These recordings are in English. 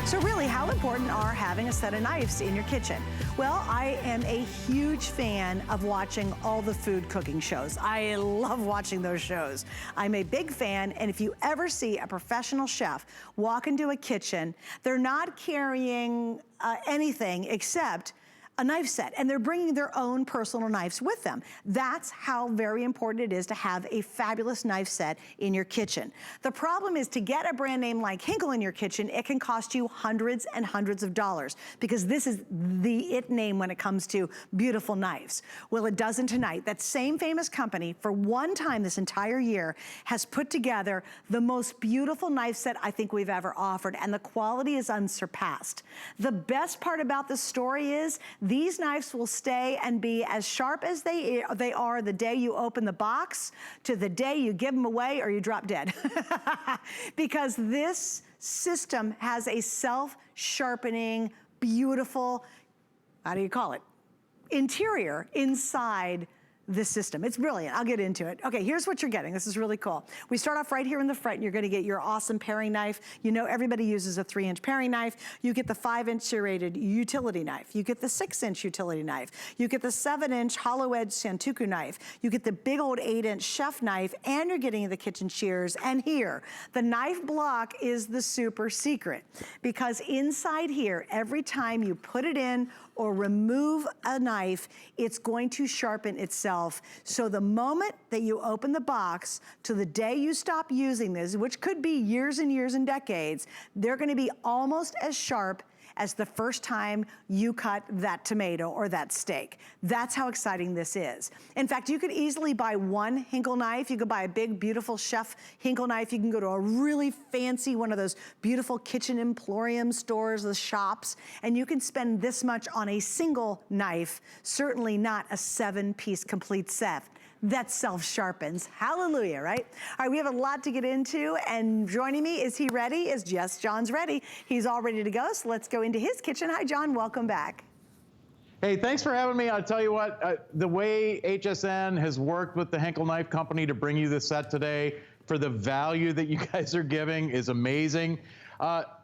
So really, how important are having a set of knives in your kitchen? Well, I am a huge fan of watching all the food cooking shows. I love watching those shows. I'm a big fan, and if you ever see a professional chef walk into a kitchen, they're not carrying anything except a knife set, and they're bringing their own personal knives with them. That's how very important it is to have a fabulous knife set in your kitchen. The problem is to get a brand name like Henckels in your kitchen, it can cost you hundreds and hundreds of dollars because this is the it name when it comes to beautiful knives. Well, it doesn't tonight. That same famous company, for one time this entire year, has put together the most beautiful knife set I think we've ever offered, and the quality is unsurpassed. The best part about this story is these knives will stay and be as sharp as they are the day you open the box to the day you give them away or you drop dead. Because this system has a self-sharpening, beautiful, how do you call it, interior inside this system. It's brilliant. I'll get into it. Okay, here's what you're getting. This is really cool. We start off right here in the front. You're gonna get your awesome paring knife. You know everybody uses a 3-inch paring knife. You get the 5-inch serrated utility knife. You get the 6-inch utility knife. You get the 7-inch Hollowedge Santoku knife. You get the big old 8-inch chef knife, and you're getting the kitchen shears. And here, the knife block is the super secret, because inside here, every time you put it in or remove a knife, it's going to sharpen itself. So the moment that you open the box to the day you stop using this, which could be years and years and decades, they're gonna be almost as sharp as the first time you cut that tomato or that steak. That's how exciting this is. In fact, you could easily buy one Henckels knife. You could buy a big, beautiful chef Henckels knife. You can go to a really fancy, one of those beautiful kitchen emporium stores, the shops, and you can spend this much on a single knife, certainly not a 7-piece complete set that self-sharpens. Hallelujah, right? All right, we have a lot to get into, and joining me, is he ready? Yes, John's ready. He's all ready to go, so let's go into his kitchen. Hi, John, welcome back. Hey, thanks for having me. I'll tell you what, the way HSN has worked with the Henckels Knife Company to bring you this set today for the value that you guys are giving is amazing.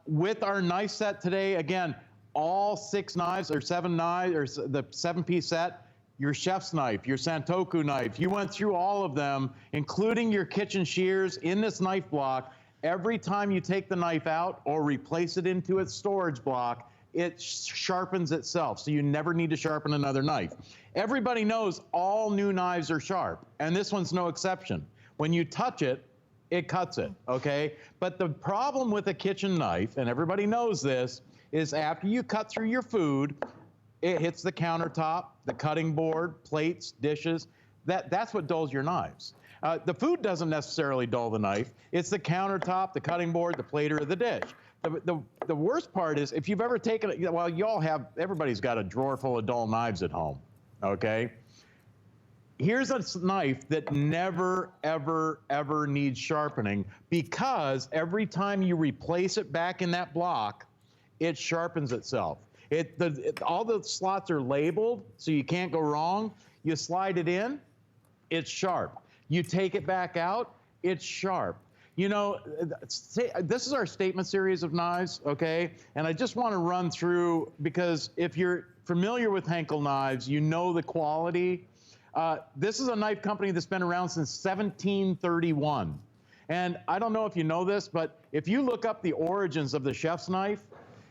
With our knife set today, again, all 6 knives or 7 knives, or the 7-piece set, your chef's knife, your Santoku knife, you went through all of them, including your kitchen shears in this knife block. Every time you take the knife out or replace it into its storage block, it sharpens itself, so you never need to sharpen another knife. Everybody knows all new knives are sharp, and this one's no exception. When you touch it, it cuts it, okay? But the problem with a kitchen knife, and everybody knows this, is after you cut through your food, it hits the countertop, the cutting board, plates, dishes. That's what dulls your knives. The food doesn't necessarily dull the knife. It's the countertop, the cutting board, the plate, or the dish. The worst part is if you've ever taken it, well, you all have, everybody's got a drawer full of dull knives at home, okay? Here's a knife that never, ever, ever needs sharpening, because every time you replace it back in that block, it sharpens itself. All the slots are labeled, so you can't go wrong. You slide it in, it's sharp. You take it back out, it's sharp. You know, this is our statement series of knives, okay? And I just want to run through, because if you're familiar with Henckels knives, you know the quality. This is a knife company that's been around since 1731. And I don't know if you know this, but if you look up the origins of the chef's knife,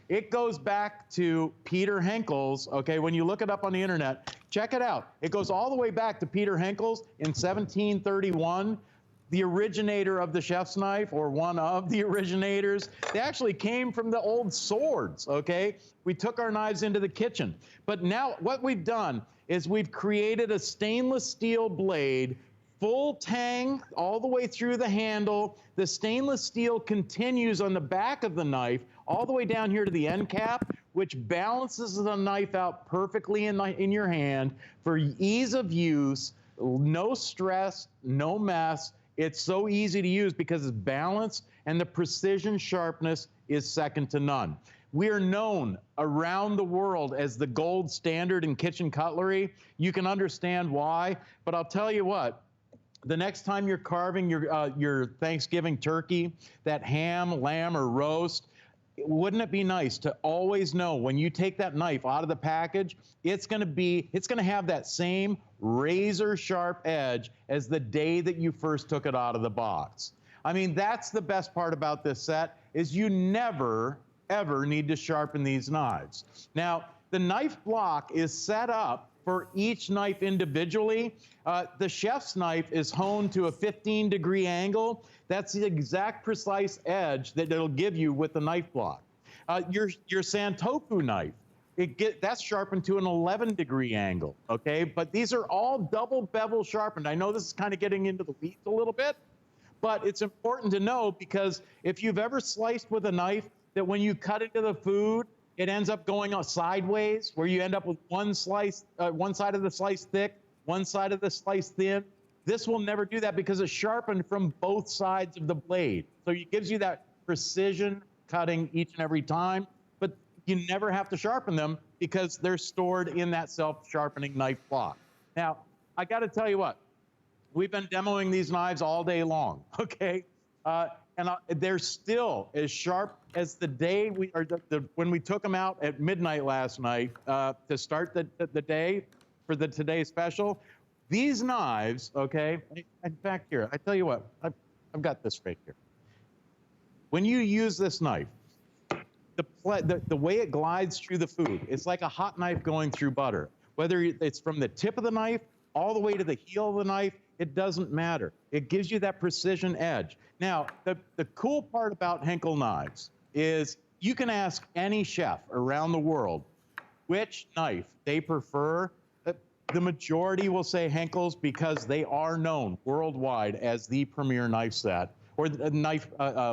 it goes back to Peter Henckels, okay? When you look it up on the internet, check it out. It goes all the way back to Peter Henckels in 1731, the originator of the chef's knife, or one of the originators. They actually came from the old swords, okay? We took our knives into the kitchen. But now what we've done is we've created a stainless steel blade, full tang all the way through the handle. The stainless steel continues on the back of the knife all the way down here to the end cap, which balances the knife out perfectly in your hand for ease of use, no stress, no mess. It's so easy to use because it's balanced, and the precision sharpness is second to none. We are known around the world as the gold standard in kitchen cutlery. You can understand why, but I'll tell you what, the next time you're carving your Thanksgiving turkey, that ham, lamb, or roast, wouldn't it be nice to always know when you take that knife out of the package, it's gonna have that same razor sharp edge as the day that you first took it out of the box. I mean, that's the best part about this set, is you never, ever need to sharpen these knives. Now, the knife block is set up for each knife individually. The chef's knife is honed to a 15-degree angle. That's the exact precise edge that it'll give you with the knife block. Your Santoku knife, that's sharpened to an 11-degree angle, okay? But these are all double bevel sharpened. I know this is kind of getting into the weeds a little bit, but it's important to know, because if you've ever sliced with a knife that when you cut into the food, it ends up going sideways, where you end up with one slice, one side of the slice thick, one side of the slice thin. This will never do that because it's sharpened from both sides of the blade. So it gives you that precision cutting each and every time, but you never have to sharpen them because they're stored in that self-sharpening knife block. Now, I got to tell you what, we've been demoing these knives all day long, okay? And they're still as sharp as the day when we took them out at midnight last night to start the day for the Today Special. These knives, okay, in fact, here, I tell you what, I've got this right here. When you use this knife, the way it glides through the food, it's like a hot knife going through butter. Whether it's from the tip of the knife all the way to the heel of the knife, it doesn't matter. It gives you that precision edge. Now, the cool part about Henckels knives is you can ask any chef around the world which knife they prefer. The majority will say Henckels because they are known worldwide as the premier knife set or the knife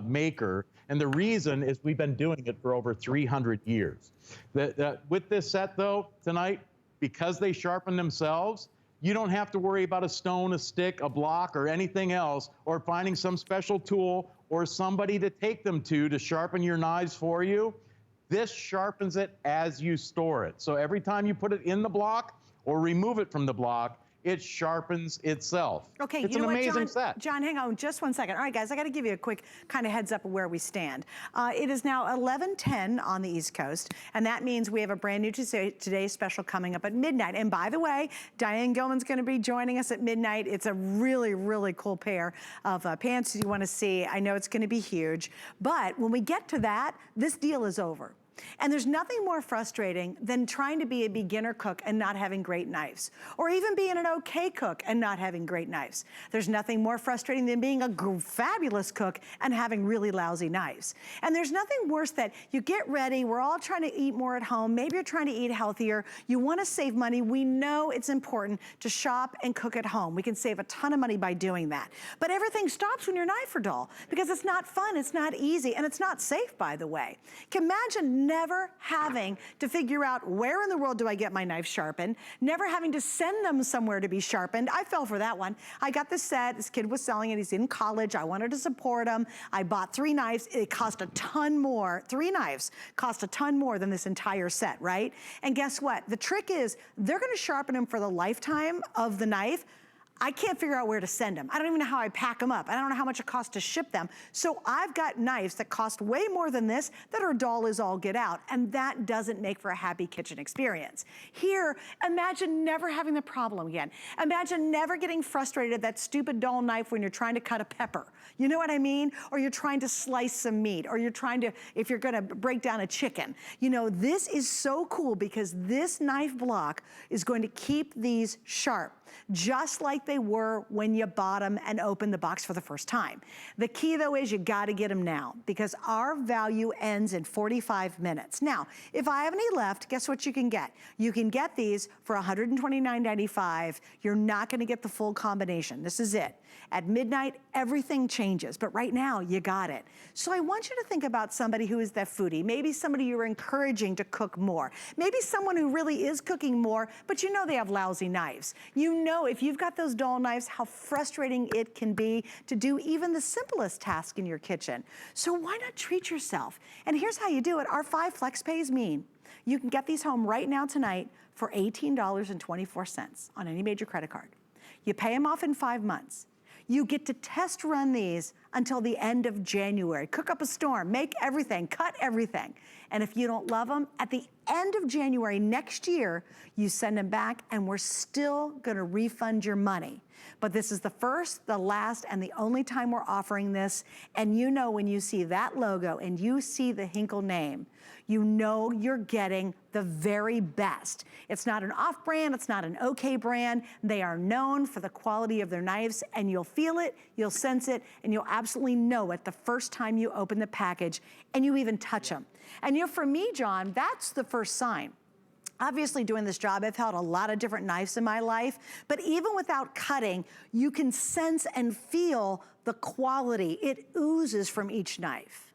maker. And the reason is we've been doing it for over 300 years. With this set, though, tonight, because they sharpen themselves, you don't have to worry about a stone, a stick, a block, or anything else, or finding some special tool or somebody to take them to sharpen your knives for you. This sharpens it as you store it. So every time you put it in the block or remove it from the block, it sharpens itself. Okay, it's you know an amazing what, set. John, hang on just 1 second. All right, guys, I got to give you a quick kind of heads up of where we stand. It is now 11:10 on the East Coast, and that means we have a brand new Today Special coming up at midnight. And by the way, Diane Gilman's going to be joining us at midnight. It's a really, really cool pair of pants you want to see. I know it's going to be huge, but when we get to that, this deal is over. And there's nothing more frustrating than trying to be a beginner cook and not having great knives, or even being an okay cook and not having great knives. There's nothing more frustrating than being a fabulous cook and having really lousy knives. And there's nothing worse that you get ready, we're all trying to eat more at home, maybe you're trying to eat healthier, you want to save money. We know it's important to shop and cook at home. We can save a ton of money by doing that. But everything stops when your knives are dull, because it's not fun, it's not easy, and it's not safe, by the way. Can imagine never having to figure out where in the world do I get my knife sharpened, never having to send them somewhere to be sharpened. I fell for that one. I got this set, this kid was selling it, he's in college, I wanted to support him. I bought 3 knives, it cost a ton more, 3 knives cost a ton more than this entire set, right? And guess what? The trick is, they're gonna sharpen them for the lifetime of the knife. I can't figure out where to send them. I don't even know how I pack them up. I don't know how much it costs to ship them. So I've got knives that cost way more than this that are dull as all get out, and that doesn't make for a happy kitchen experience. Here, imagine never having the problem again. Imagine never getting frustrated at that stupid dull knife when you're trying to cut a pepper. You know what I mean? Or you're trying to slice some meat, or you're trying to, if you're gonna break down a chicken. You know, this is so cool because this knife block is going to keep these sharp, just like they were when you bought them and opened the box for the first time. The key though is you gotta get them now, because our value ends in 45 minutes. Now, if I have any left, guess what you can get? You can get these for $129.95. You're not gonna get the full combination. This is it. At midnight, everything changes, but right now, you got it. So I want you to think about somebody who is that foodie, maybe somebody you're encouraging to cook more, maybe someone who really is cooking more, but you know they have lousy knives. You know if you've got those dull knives, how frustrating it can be to do even the simplest task in your kitchen. So why not treat yourself? And here's how you do it. Our 5 flex pays mean you can get these home right now tonight for $18.24 on any major credit card. You pay them off in 5 months. You get to test run these until the end of January. Cook up a storm, make everything, cut everything. And if you don't love them, at the end of January next year, you send them back and we're still gonna refund your money. But this is the first, the last, and the only time we're offering this. And you know when you see that logo and you see the Henckels name, you know you're getting the very best. It's not an off-brand, it's not an okay brand. They are known for the quality of their knives, and you'll feel it, you'll sense it, and you'll absolutely know it the first time you open the package and you even touch them. And you know, for me, John, that's the first sign. Obviously doing this job, I've held a lot of different knives in my life, but even without cutting, you can sense and feel the quality. It oozes from each knife.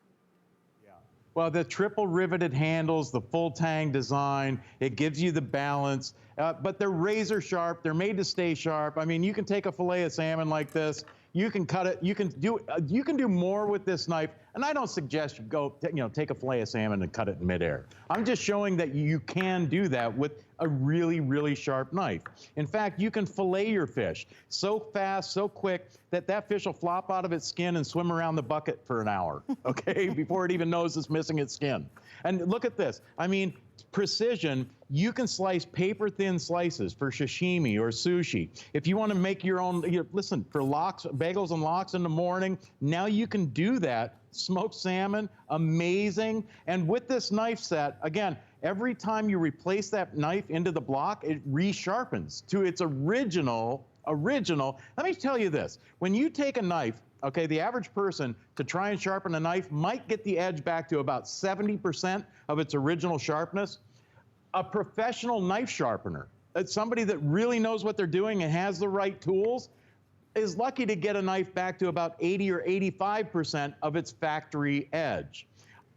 Well, the triple riveted handles, the full tang design, it gives you the balance, but they're razor sharp. They're made to stay sharp. I mean, you can take a fillet of salmon like this, you can cut it, you can do more with this knife. And I don't suggest you go, take a fillet of salmon and cut it in midair. I'm just showing that you can do that with a really, really sharp knife. In fact, you can fillet your fish so fast, so quick, that that fish will flop out of its skin and swim around the bucket for an hour, okay, before it even knows it's missing its skin. And look at this. I mean, precision, you can slice paper thin slices for sashimi or sushi. If you want to make your own, listen, for lox, bagels and lox in the morning, now you can do that. Smoked salmon, amazing. And with this knife set, again, every time you replace that knife into the block, it resharpens to its original. Let me tell you this, when you take a knife, okay, the average person to try and sharpen a knife might get the edge back to about 70% of its original sharpness. A professional knife sharpener, somebody that really knows what they're doing and has the right tools, is lucky to get a knife back to about 80 or 85% of its factory edge.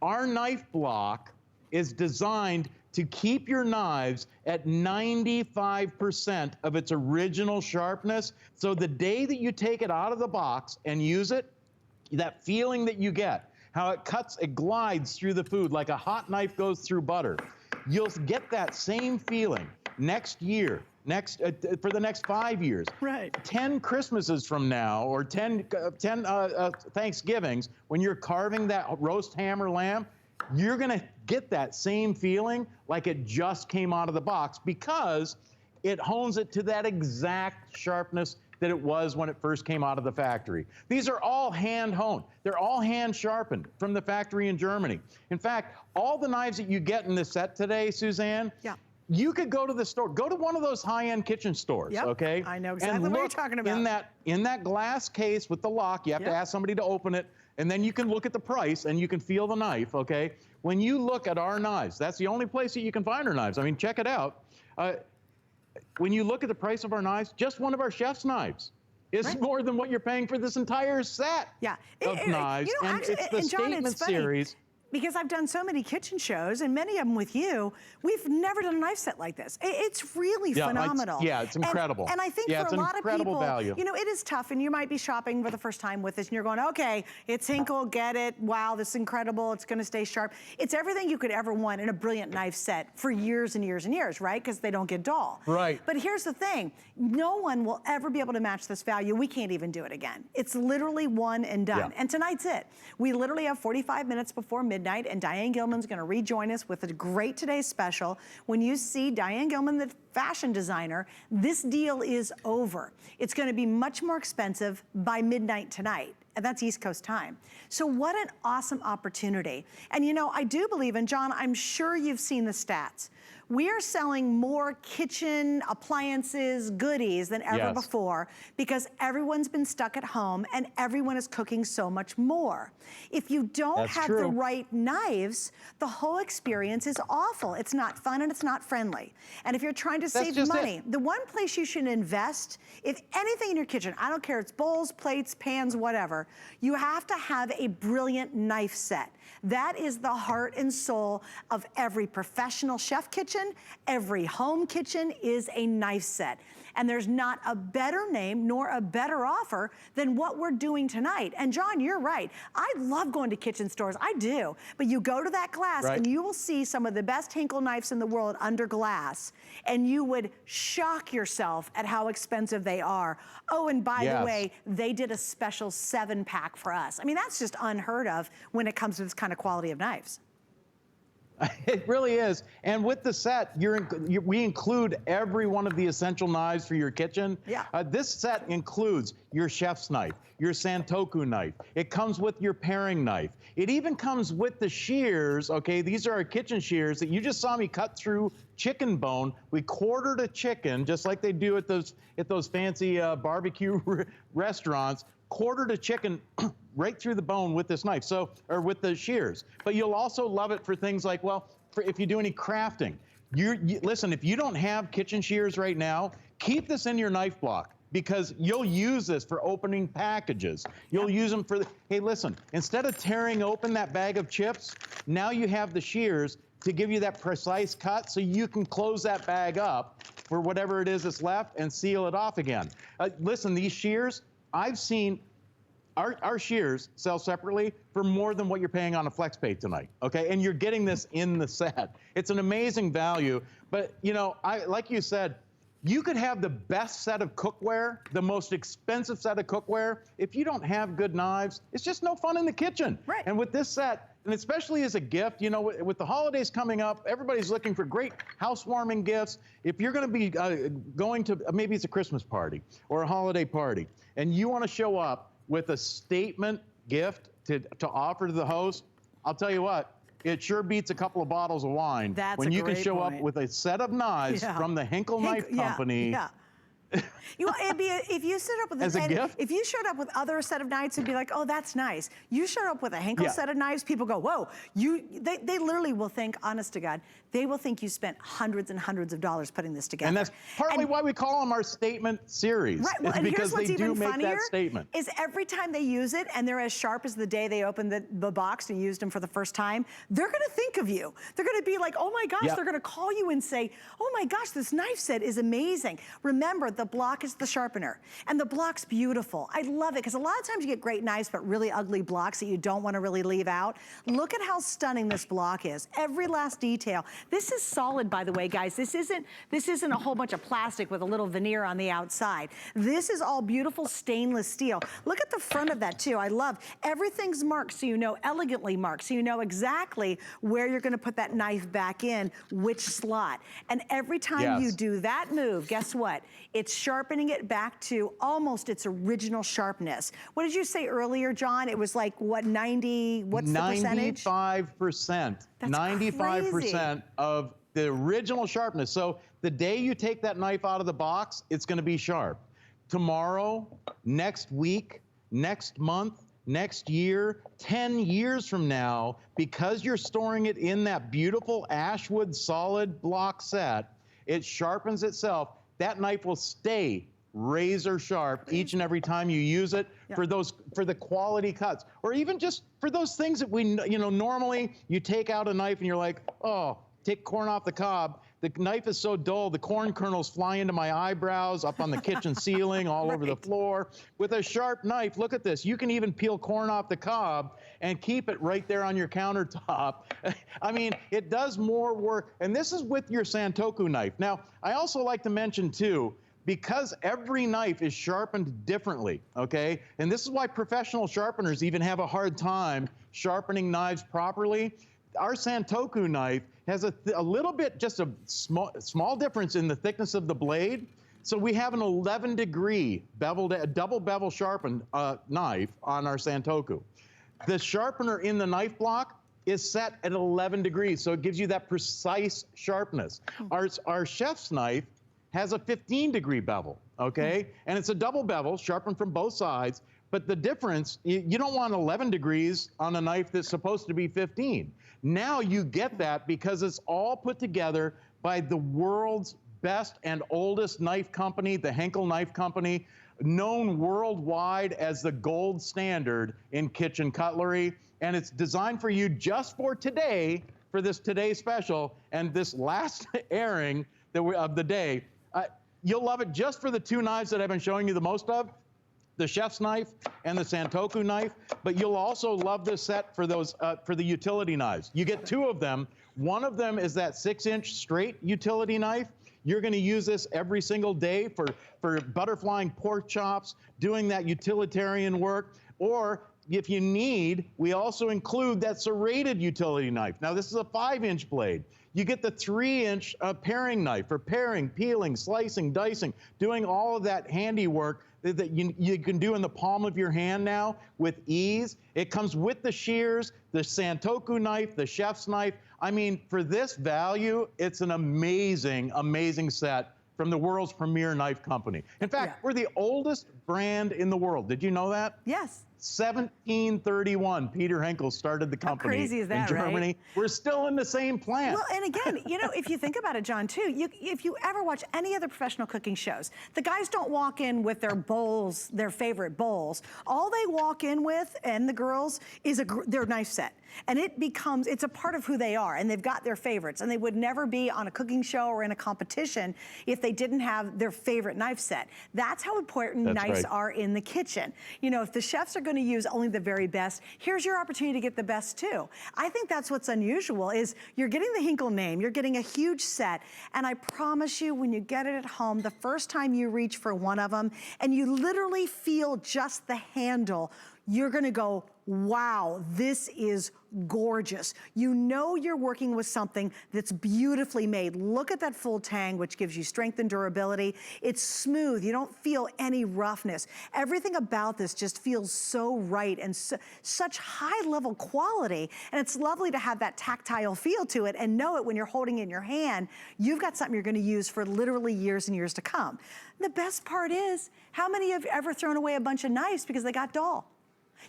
Our knife block is designed to keep your knives at 95% of its original sharpness. So the day that you take it out of the box and use it, that feeling that you get, how it cuts, it glides through the food like a hot knife goes through butter. You'll get that same feeling next year, for the next 5 years. Right. 10 Christmases from now, or 10 Thanksgivings, when you're carving that roast ham or lamb, you're gonna get that same feeling like it just came out of the box, because it hones it to that exact sharpness that it was when it first came out of the factory. These are all hand honed. They're all hand sharpened from the factory in Germany. In fact, all the knives that you get in this set today, Suzanne, you could go to the store, go to one of those high-end kitchen stores, okay? I know exactly what you're talking about. In that glass case with the lock, you have to ask somebody to open it, and then you can look at the price and you can feel the knife, okay? When you look at our knives, that's the only place that you can find our knives. I mean, check it out. When you look at the price of our knives, just one of our chef's knives is more than what you're paying for this entire set of knives. And it's the Statement series. Because I've done so many kitchen shows, and many of them with you, we've never done a knife set like this. It's really phenomenal. It's incredible. And I think for a lot of people, it is tough, and you might be shopping for the first time with this, and you're going, okay, it's Henckels, get it, wow, this is incredible, it's gonna stay sharp. It's everything you could ever want in a brilliant knife set for years and years and years, right? Because they don't get dull. Right. But here's the thing, no one will ever be able to match this value. We can't even do it again. It's literally one and done. And tonight's it. We literally have 45 minutes before midnight, and Diane Gilman's gonna rejoin us with a great today's special. When you see Diane Gilman, the fashion designer, this deal is over. It's gonna be much more expensive by midnight tonight, and that's East Coast time. So what an awesome opportunity. And I do believe, and John, I'm sure you've seen the stats. We are selling more kitchen appliances, goodies than ever before, because everyone's been stuck at home and everyone is cooking so much more. If you don't have the right knives, the whole experience is awful. It's not fun and it's not friendly. And if you're trying to save money, the one place you should invest, if anything in your kitchen, I don't care, it's bowls, plates, pans, whatever, you have to have a brilliant knife set. That is the heart and soul of every professional chef kitchen. Every home kitchen is a knife set. And there's not a better name nor a better offer than what we're doing tonight. And John, you're right. I love going to kitchen stores, I do. But you go to that glass and you will see some of the best Henckels knives in the world under glass. And you would shock yourself at how expensive they are. Oh, and by the way, they did a special 7-pack for us. I mean, that's just unheard of when it comes to this kind of quality of knives. It really is. And with the set, we include every one of the essential knives for your kitchen. Yeah. This set includes your chef's knife, your Santoku knife. It comes with your paring knife. It even comes with the shears, okay? These are our kitchen shears that you just saw me cut through chicken bone. We quartered a chicken, just like they do at those fancy barbecue restaurants. Quartered a chicken right through the bone with this knife, or with the shears. But you'll also love it for things like, well, if you do any crafting. Listen, if you don't have kitchen shears right now, keep this in your knife block, because you'll use this for opening packages. You'll use them for hey, listen, instead of tearing open that bag of chips, now you have the shears to give you that precise cut so you can close that bag up for whatever it is that's left and seal it off again. Listen, these shears, I've seen our shears sell separately for more than what you're paying on a FlexPay tonight, okay? And you're getting this in the set. It's an amazing value, but you know, like you said, you could have the best set of cookware, the most expensive set of cookware. If you don't have good knives, it's just no fun in the kitchen. Right. And with this set, and especially as a gift, you know, with the holidays coming up, everybody's looking for great housewarming gifts. If you're gonna be going to, maybe it's a Christmas party or a holiday party, and you wanna show up with a statement gift to offer to the host, I'll tell you what, it sure beats a couple of bottles of wine when you can show up with a set of knives from the Henckels Knife Company. Yeah. You know, if you showed up with as a gift? If you showed up with other set of knives, it'd be like, oh, that's nice. You showed up with a Henckels set of knives, people go, whoa. They literally will think, honest to God, they will think you spent hundreds and hundreds of dollars putting this together. And that's partly why we call them our statement series. Right, well, and because here's what's they do even make funnier that statement. Is every time they use it and they're as sharp as the day they opened the box and used them for the first time, they're gonna think of you. They're gonna be like, oh my gosh, they're gonna call you and say, oh my gosh, this knife set is amazing. Remember, the Bloc is the sharpener, and the Bloc's beautiful. I love it, because a lot of times you get great knives, but really ugly blocks that you don't wanna really leave out. Look at how stunning this Bloc is. Every last detail. This is solid, by the way, guys. This isn't a whole bunch of plastic with a little veneer on the outside. This is all beautiful stainless steel. Look at the front of that too. I love everything's marked, so you know, elegantly marked, so you know exactly where you're gonna put that knife back in, which slot. And every time you do that move, guess what? It's sharpening it back to almost its original sharpness. What did you say earlier, John? It was like, what, 90, what's the percentage? 95%. That's 95% crazy. of the original sharpness. So the day you take that knife out of the box, it's gonna be sharp. Tomorrow, next week, next month, next year, 10 years from now, because you're storing it in that beautiful Ashwood solid block set, it sharpens itself. That knife will stay razor sharp each and every time you use it for the quality cuts, or even just for those things that normally you take out a knife and you're like, oh, take corn off the cob. The knife is so dull, the corn kernels fly into my eyebrows, up on the kitchen ceiling, all over the floor. With a sharp knife, look at this. You can even peel corn off the cob and keep it right there on your countertop. I mean, it does more work. And this is with your Santoku knife. Now, I also like to mention too, because every knife is sharpened differently, okay? And this is why professional sharpeners even have a hard time sharpening knives properly. Our Santoku knife has a little bit, just a small difference in the thickness of the blade. So we have an 11-degree double bevel sharpened knife on our Santoku. The sharpener in the knife block is set at 11 degrees, so it gives you that precise sharpness. Our chef's knife has a 15-degree bevel, okay? And it's a double bevel, sharpened from both sides, but the difference, you don't want 11 degrees on a knife that's supposed to be 15. Now you get that because it's all put together by the world's best and oldest knife company, the Henckels Knife Company, known worldwide as the gold standard in kitchen cutlery. and it's designed for you just for today, for this Today special, and this last airing of the day. You'll love it just for the two knives that I've been showing you the most of, the chef's knife and the Santoku knife, but you'll also love this set for those for the utility knives. You get two of them. One of them is that 6-inch straight utility knife. You're going to use this every single day for butterflying pork chops, doing that utilitarian work, or if you need, we also include that serrated utility knife. Now, this is a 5-inch blade. You get the 3-inch paring knife for paring, peeling, slicing, dicing, doing all of that handiwork that you can do in the palm of your hand now with ease. It comes with the shears, the Santoku knife, the chef's knife. I mean, for this value, it's an amazing, amazing set from the world's premier knife company. In fact, we're the oldest brand in the world. Did you know that? Yes. 1731, Peter Henckels started the company. How crazy is that, in Germany. Right? We're still in the same plant. Well, and again, you know, if you think about it, John, too, if you ever watch any other professional cooking shows, the guys don't walk in with their bowls, their favorite bowls. All they walk in with, and the girls, is their knife set. And it's a part of who they are, and they've got their favorites, and they would never be on a cooking show or in a competition if they didn't have their favorite knife set. That's how important knives are in the kitchen. You know, if the chefs are gonna use only the very best, here's your opportunity to get the best too. I think that's what's unusual, is you're getting the Henckels name, you're getting a huge set, and I promise you, when you get it at home, the first time you reach for one of them, and you literally feel just the handle, you're gonna go, wow, this is gorgeous. You know you're working with something that's beautifully made. Look at that full tang, which gives you strength and durability. It's smooth, you don't feel any roughness. Everything about this just feels so right and such high level quality. And it's lovely to have that tactile feel to it and know it when you're holding it in your hand. You've got something you're gonna use for literally years and years to come. The best part is, how many have ever thrown away a bunch of knives because they got dull?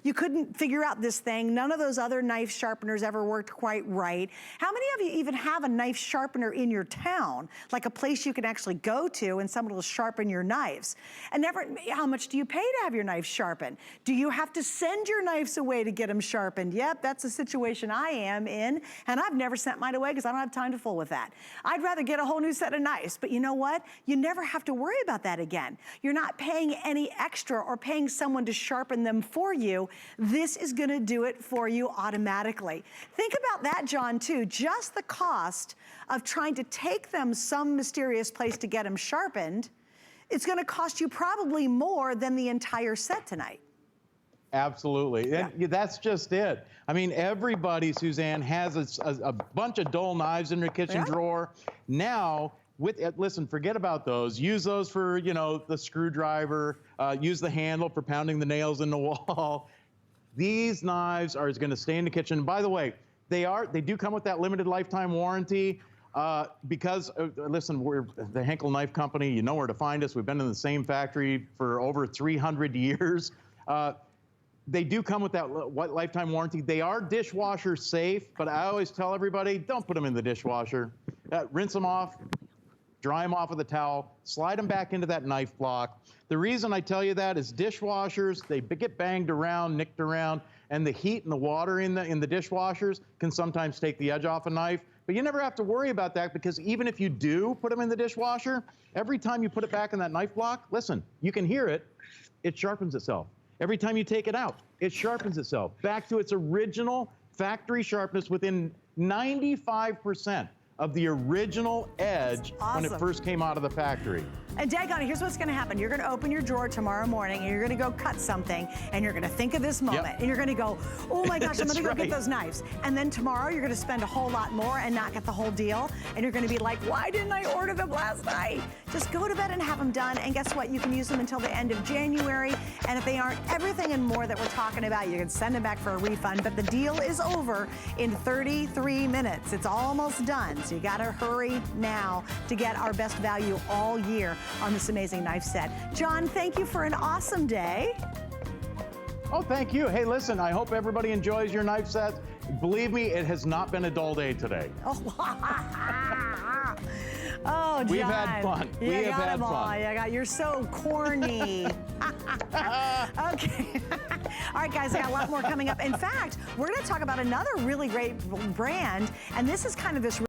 You couldn't figure out this thing. None of those other knife sharpeners ever worked quite right. How many of you even have a knife sharpener in your town, like a place you can actually go to and someone will sharpen your knives? And how much do you pay to have your knives sharpened? Do you have to send your knives away to get them sharpened? Yep, that's the situation I am in, and I've never sent mine away because I don't have time to fool with that. I'd rather get a whole new set of knives, but you know what? You never have to worry about that again. You're not paying any extra or paying someone to sharpen them for you. This is gonna do it for you automatically. Think about that, John, too. Just the cost of trying to take them some mysterious place to get them sharpened, it's gonna cost you probably more than the entire set tonight. Absolutely, that's just it. I mean, everybody, Suzanne, has a bunch of dull knives in their kitchen drawer. Now, listen, forget about those. Use those for, you know, the screwdriver, use the handle for pounding the nails in the wall. These knives are going to stay in the kitchen. By the way, they do come with that limited lifetime warranty because, listen, we're the Henckels Knife Company. You know where to find us. We've been in the same factory for over 300 years. They do come with that lifetime warranty. They are dishwasher safe, but I always tell everybody, don't put them in the dishwasher. Rinse them off, dry them off with a towel, slide them back into that knife block. The reason I tell you that is dishwashers, they get banged around, nicked around, and the heat and the water in the dishwashers can sometimes take the edge off a knife. But you never have to worry about that, because even if you do put them in the dishwasher, every time you put it back in that knife block, listen, you can hear it, it sharpens itself. Every time you take it out, it sharpens itself back to its original factory sharpness within 95% of the original edge when it first came out of the factory. And daggone it, here's what's gonna happen. You're gonna open your drawer tomorrow morning and you're gonna go cut something and you're gonna think of this moment and you're gonna go, oh my gosh, I'm gonna go get those knives. And then tomorrow you're gonna spend a whole lot more and not get the whole deal. And you're gonna be like, why didn't I order them last night? Just go to bed and have them done. And guess what? You can use them until the end of January. And if they aren't everything and more that we're talking about, you can send them back for a refund. But the deal is over in 33 minutes. It's almost done. So you gotta hurry now to get our best value all year on this amazing knife set. John, thank you for an awesome day. Oh, thank you. Hey, listen, I hope everybody enjoys your knife sets. Believe me, it has not been a dull day today. Oh, John. We've had fun. We have had fun. You're so corny. Okay. All right, guys, I got a lot more coming up. In fact, we're going to talk about another really great brand, and this is kind of this